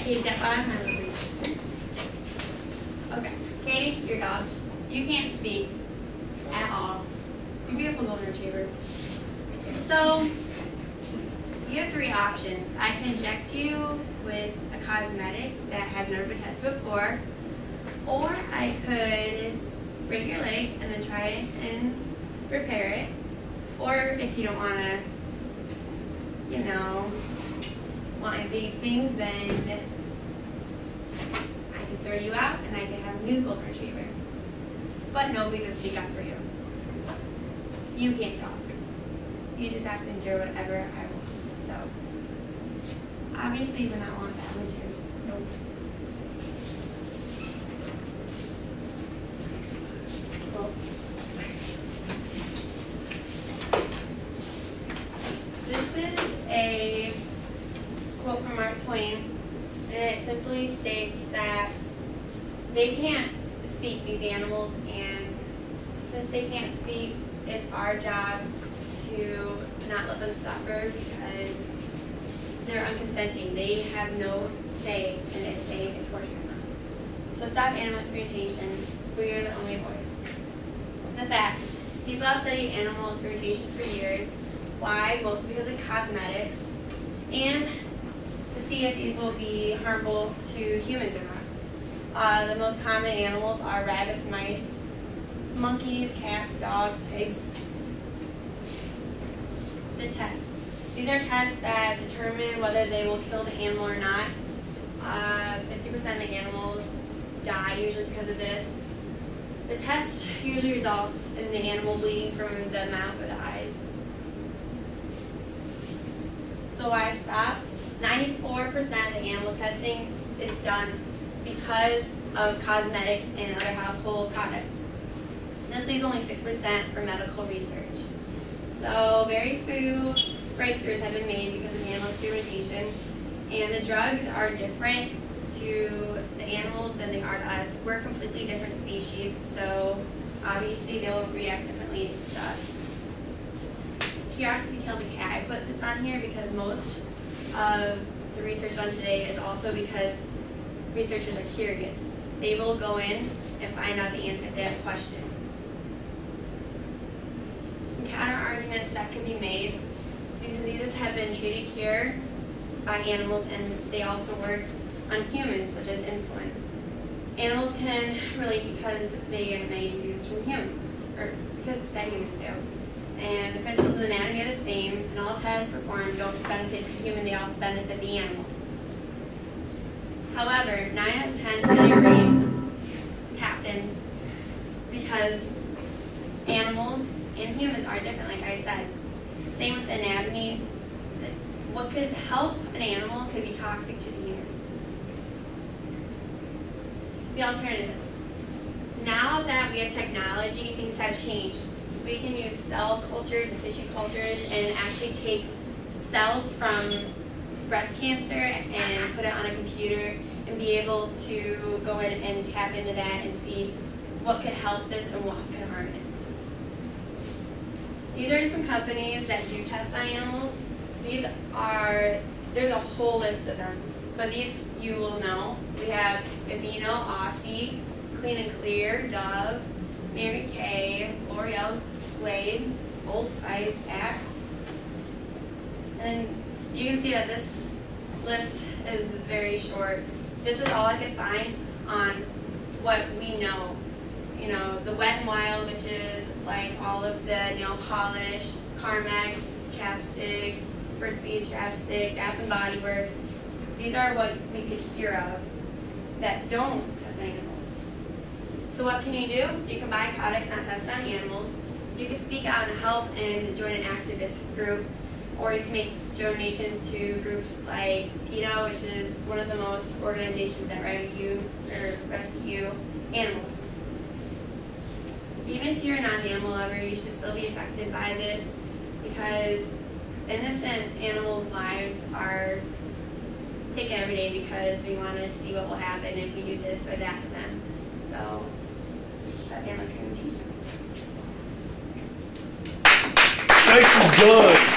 Take that bottom hand, please. Okay, Katie, your dog. You can't speak at all. You're a beautiful golden retriever. So, you have three options. I can inject you with a cosmetic that has never been tested before, or I could break your leg and then try and repair it, or if you don't want to, you know, one of these things, then I can throw you out and I can have a new golden retriever. But nobody's going to speak up for you. You can't talk. You just have to endure whatever I want. So, obviously, you're not want that, would you? Nope. Cool. This is a quote from Mark Twain, and it simply states that they can't speak, these animals, and since they can't speak, it's our job to not let them suffer because they're unconsenting. They have no say in if they can torture them. So stop animal experimentation. We are the only voice. The facts. People have studied animal experimentation for years. Why? Mostly because of cosmetics and to see if these will be harmful to humans or not. The most common animals are rabbits, mice, monkeys, cats, dogs, pigs. The tests. These are tests that determine whether they will kill the animal or not. 50% of the animals die usually because of this. The test usually results in the animal bleeding from the mouth or the eyes. So why stop? 94% of the animal testing is done because of cosmetics and other household products. This leaves only 6% for medical research. So very few breakthroughs have been made because of animal experimentation, and the drugs are different to the animals than they are to us. We're completely different species, so obviously they'll react differently to us. Curiosity killed a cat. I put this on here because most of the research done today is also because researchers are curious. They will go in and find out the answer to that question. Some counter arguments that can be made. These diseases have been treated here by animals, and they also work on humans, such as insulin. Animals can relate because they get many diseases from humans, or because that humans do. And the principles of anatomy are the same, and all tests performed don't just benefit the human, they also benefit the animal. However, 9 out of 10 failure rate happens because animals and humans are different, like I said. Same with anatomy. What could help an animal could be toxic to the human. The alternatives. Now that we have technology, things have changed. We can use cell cultures and tissue cultures and actually take cells from breast cancer and put it on a computer and be able to go in and tap into that and see what could help this and what could harm it. These are some companies that do test on animals. These are, there's a whole list of them, but these you will know. We have Aveeno, Aussie, Clean and Clear, Dove, Mary Kay, L'Oreal, Glade, Old Spice, Axe. And you can see that this list is very short. This is all I could find on what we know. You know, the Wet n Wild, which is like all of the nail polish, Carmex, chapstick, First Beast chapstick, Bath and Body Works. These are what we could hear of that don't test on animals. So what can you do? You can buy products not tested on animals. You can speak out and help and join an activist group, or you can make donations to groups like PETA, which is one of the most organizations that rescue animals. Even if you're not an animal lover, you should still be affected by this because innocent animals' lives are taken every day because we want to see what will happen if we do this or that to them. So, that's animal experimentation. Nice and good.